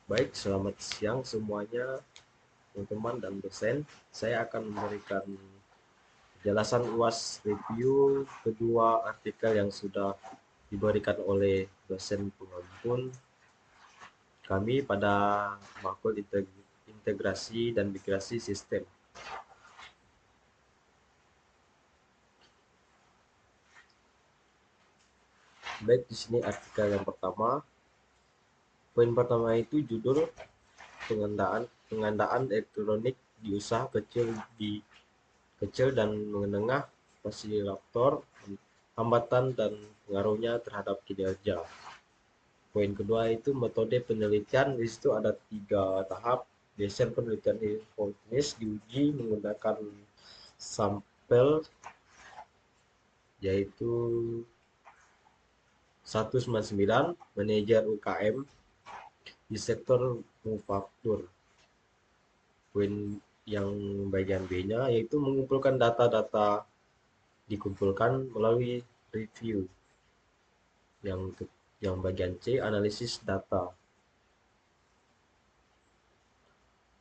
Baik, selamat siang semuanya, teman-teman dan dosen. Saya akan memberikan penjelasan UAS review kedua artikel yang sudah diberikan oleh dosen pengampun kami pada makul integrasi dan migrasi sistem. Baik, di sini artikel yang pertama. Poin pertama itu judul pengandaan elektronik di usaha kecil dan menengah, fasilitator, hambatan dan pengaruhnya terhadap kinerja. Poin kedua itu metode penelitian. Di situ ada 3 tahap. Desain penelitian hipotesis diuji menggunakan sampel, yaitu 199 manajer UKM di sektor manufaktur. Poin yang bagian B-nya yaitu mengumpulkan data-data dikumpulkan melalui review. Yang bagian C, analisis data.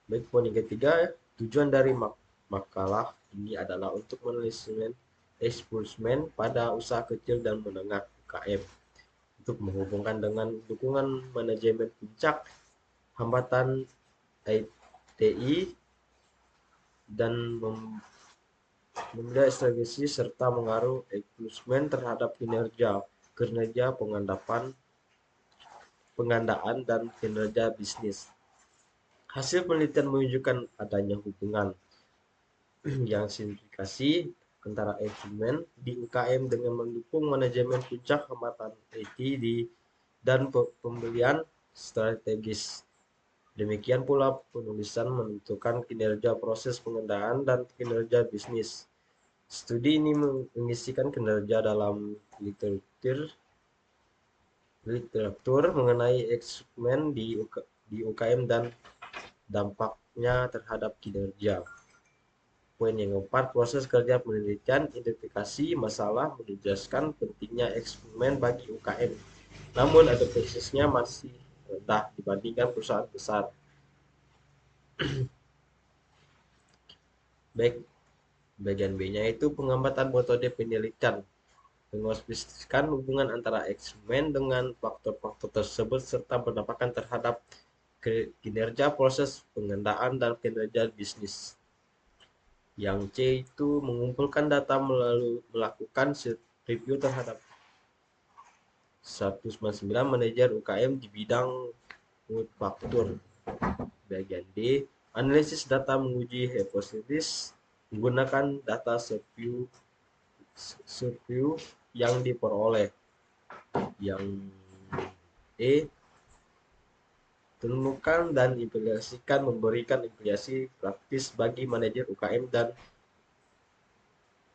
Baik, poin yang ketiga, tujuan dari makalah ini adalah untuk menelismen eksperimen pada usaha kecil dan menengah UKM untuk menghubungkan dengan dukungan manajemen puncak, hambatan ITI, dan memilih strategi serta mengaruh eksperimen terhadap kinerja pengandaan dan kinerja bisnis. Hasil penelitian menunjukkan adanya hubungan yang signifikasi antara eksperimen di UKM dengan mendukung manajemen puncak hambatan IT dan pembelian strategis. Demikian pula penulisan menentukan kinerja proses pengendalian dan kinerja bisnis. Studi ini mengisikan kinerja dalam literatur mengenai eksperimen di UKM dan dampaknya terhadap kinerja. Poin yang keempat, proses kerja penelitian, identifikasi masalah, menjelaskan pentingnya eksperimen bagi UKM. Namun ada prosesnya masih rendah dibandingkan perusahaan besar. Baik, bagian B-nya itu pengamatan metode penelitian, mengospesifikasikan hubungan antara eksperimen dengan faktor-faktor tersebut serta berdampak terhadap kinerja proses pengendalian dan kinerja bisnis. Yang C itu mengumpulkan data melalui melakukan review terhadap 199 manajer UKM di bidang manufaktur. Bagian D, analisis data menguji hipotesis menggunakan data survei yang diperoleh. Yang E, temukan dan implementasikan memberikan implikasi praktis bagi manajer UKM dan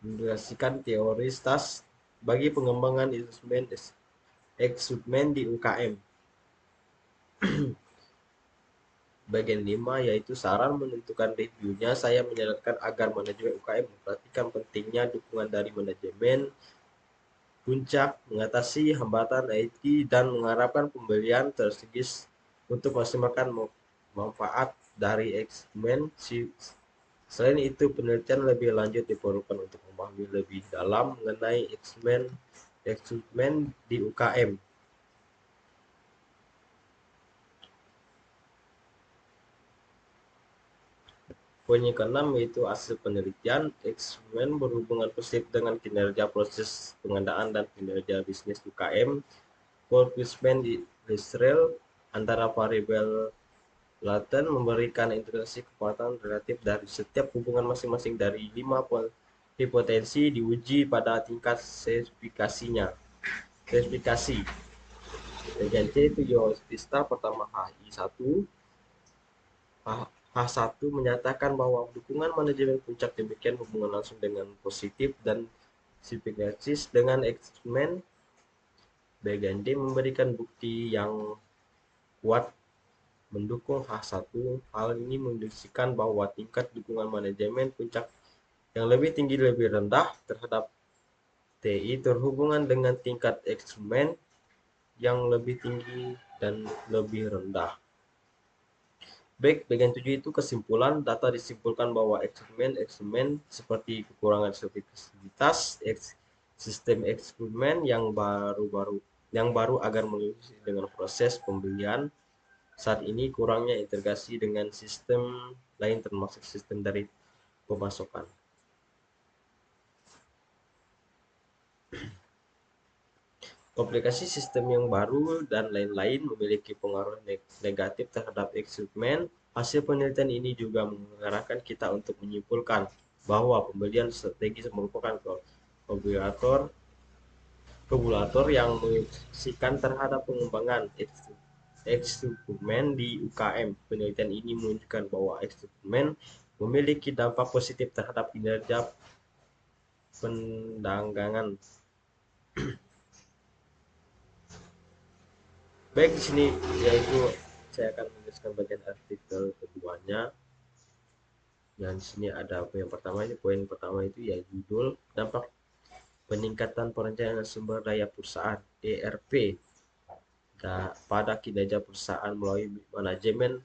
menjelaskan teori STAS bagi pengembangan eksperimen di UKM. Bagian 5 yaitu saran menentukan reviewnya. Saya menyarankan agar manajemen UKM memperhatikan pentingnya dukungan dari manajemen puncak, mengatasi hambatan IT, dan mengharapkan pembelian strategis untuk maksimalkan manfaat dari eksperimen. Selain itu, penelitian lebih lanjut diperlukan untuk memahami lebih dalam mengenai eksperimen di UKM. Poin yang keenam yaitu hasil penelitian. Eksperimen berhubungan positif dengan kinerja proses pengadaan dan kinerja bisnis UKM. Koefisien Israel antara variabel laten memberikan integrasi kekuatan relatif dari setiap hubungan masing-masing dari 5 hipotensi diuji pada tingkat spesifikasi. Bagian C itu Geostista pertama HI1. H1 menyatakan bahwa dukungan manajemen puncak demikian hubungan langsung dengan positif dan signifikansis dengan eksperimen. Bagian D memberikan bukti yang kuat mendukung H1. Hal ini menunjukkan bahwa tingkat dukungan manajemen puncak yang lebih tinggi lebih rendah terhadap TI terhubungan dengan tingkat eksperimen yang lebih tinggi dan lebih rendah. Baik, bagian 7 itu kesimpulan. Data disimpulkan bahwa eksperimen seperti kekurangan efektivitas sistem eksperimen yang baru agar melalui dengan proses pembelian. Saat ini kurangnya integrasi dengan sistem lain termasuk sistem dari pemasokan. Komplikasi sistem yang baru dan lain-lain memiliki pengaruh negatif terhadap eksperimen. Hasil penelitian ini juga mengarahkan kita untuk menyimpulkan bahwa pembelian strategis merupakan kabulator yang menyaksikan terhadap pengembangan eksperimen di UKM. Penelitian ini menunjukkan bahwa eksperimen memiliki dampak positif terhadap kinerja pendagangan. Baik, di sini yaitu saya akan menuliskan bagian artikel keduanya. Yang di sini ada yang pertama, ini poin pertama itu ya judul dampak peningkatan perencanaan sumber daya perusahaan ERP pada kinerja perusahaan melalui manajemen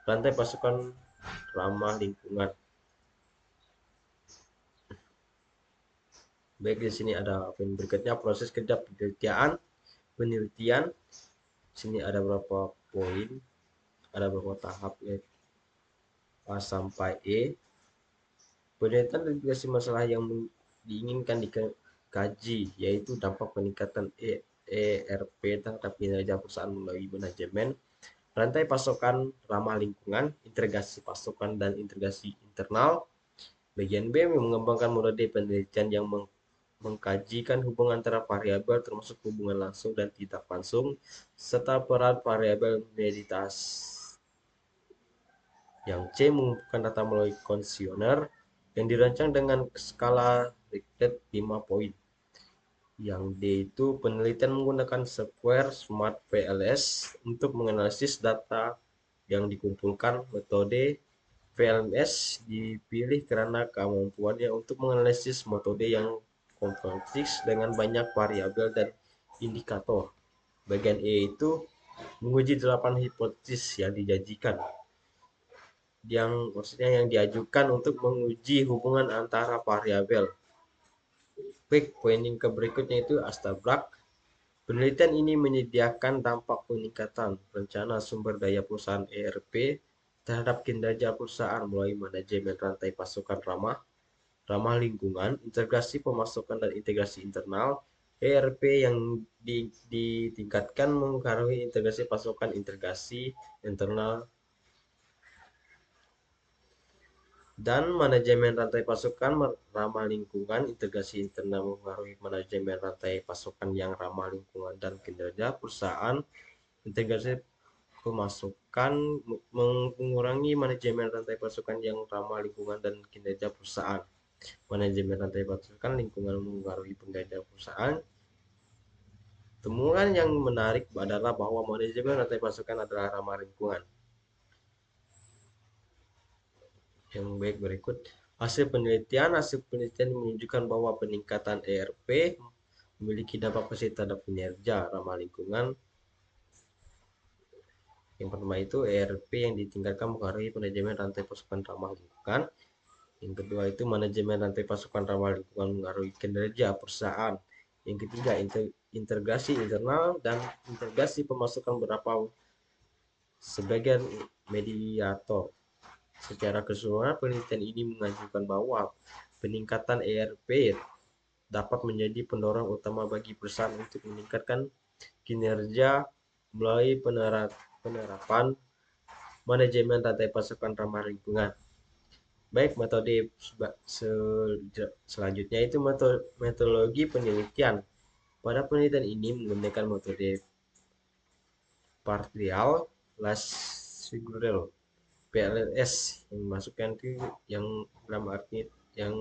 rantai pasukan ramah lingkungan. Baik, di sini ada poin berikutnya proses kerja penelitian. Di sini ada beberapa poin, ada beberapa tahap ya, A sampai E. Penelitian investigasi masalah yang diinginkan dikaji, yaitu dampak peningkatan ERP terhadap kinerja perusahaan melalui manajemen, rantai pasokan ramah lingkungan, integrasi pasokan dan integrasi internal. Bagian B mengembangkan metode penelitian yang mengkajikan hubungan antara variabel termasuk hubungan langsung dan tidak langsung, serta peran variabel meditas. Yang C mengumpulkan data melalui kuesioner yang dirancang dengan skala Likert 5 poin. Yang D itu penelitian menggunakan software Smart PLS untuk menganalisis data yang dikumpulkan. Metode VLMS dipilih karena kemampuannya untuk menganalisis metode yang kompleks dengan banyak variabel dan indikator. Bagian E itu menguji 8 hipotesis yang dijanjikan, yang maksudnya yang diajukan untuk menguji hubungan antara variabel. Baik, poin yang berikutnya itu Astabrak. Penelitian ini menyediakan dampak peningkatan rencana sumber daya perusahaan ERP terhadap kinerja perusahaan melalui manajemen rantai pasokan ramah lingkungan, integrasi pemasokan dan integrasi internal. ERP yang ditingkatkan mempengaruhi integrasi pasokan, integrasi internal, dan manajemen rantai pasokan ramah lingkungan. Integrasi internal mempengaruhi manajemen rantai pasokan yang ramah lingkungan dan kinerja perusahaan. Integrasi pemasukan mengurangi manajemen rantai pasokan yang ramah lingkungan dan kinerja perusahaan. Manajemen rantai pasokan lingkungan mengaruhi kinerja perusahaan. Temuan yang menarik adalah bahwa manajemen rantai pasokan adalah ramah lingkungan. Yang baik berikut hasil penelitian menunjukkan bahwa peningkatan ERP memiliki dampak positif terhadap kinerja ramah lingkungan. Yang pertama itu ERP yang ditingkatkan mempengaruhi manajemen rantai pasokan ramah lingkungan. Yang kedua itu manajemen rantai pasokan ramah lingkungan mengaruhi kinerja perusahaan. Yang ketiga integrasi internal dan integrasi pemasukan berapa sebagian mediator. Secara keseluruhan, penelitian ini mengajukan bahwa peningkatan ERP dapat menjadi pendorong utama bagi perusahaan untuk meningkatkan kinerja melalui penerapan manajemen rantai pasokan ramah lingkungan. Baik, metode selanjutnya itu metodologi penelitian. Pada penelitian ini menggunakan metode partial last figurel PLS yang masukkan itu yang dalam arti yang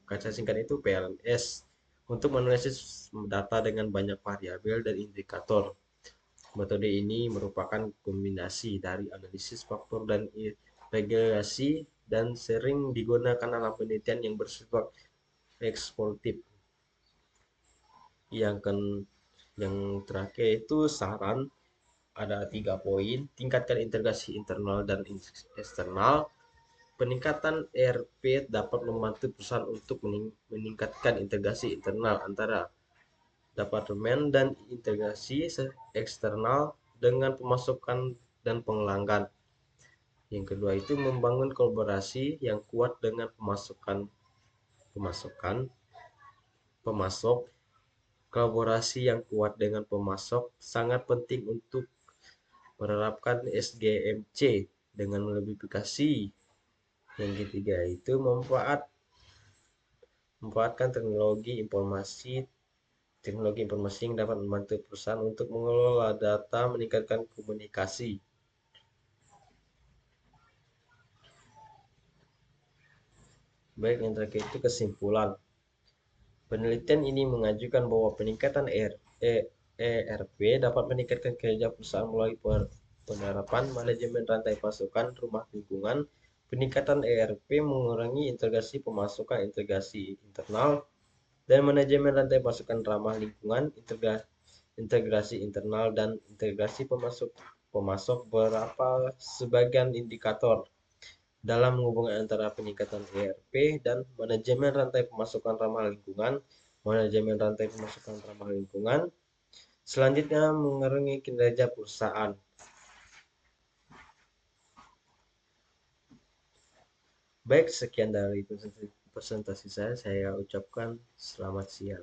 kata singkat itu PLS untuk menganalisis data dengan banyak variabel dan indikator. Metode ini merupakan kombinasi dari analisis faktor dan regresi dan sering digunakan dalam penelitian yang bersifat eksploratif. Yang terakhir itu saran. ada 3 poin: tingkatkan integrasi internal dan eksternal. Peningkatan ERP dapat membantu perusahaan untuk meningkatkan integrasi internal antara departemen dan integrasi eksternal dengan pemasukan dan pelanggan. Yang kedua itu membangun kolaborasi yang kuat dengan pemasukan pemasok. Kolaborasi yang kuat dengan pemasok sangat penting untuk menerapkan SGMC dengan melebihifikasi. Yang ketiga itu memanfaatkan teknologi informasi yang dapat membantu perusahaan untuk mengelola data, meningkatkan komunikasi. Baik, yang terakhir itu kesimpulan. Penelitian ini mengajukan bahwa peningkatan ERP dapat meningkatkan kinerja perusahaan melalui penerapan manajemen rantai pasokan rumah lingkungan. Peningkatan ERP mengurangi integrasi pemasukan, integrasi internal, dan manajemen rantai pasokan ramah lingkungan, integrasi internal, dan integrasi pemasok berapa sebagian indikator dalam menghubungkan antara peningkatan ERP dan manajemen rantai pemasukan ramah lingkungan. Manajemen rantai pemasukan ramah lingkungan selanjutnya mengurangi kinerja perusahaan. Baik, sekian dari presentasi saya. Saya ucapkan selamat siang.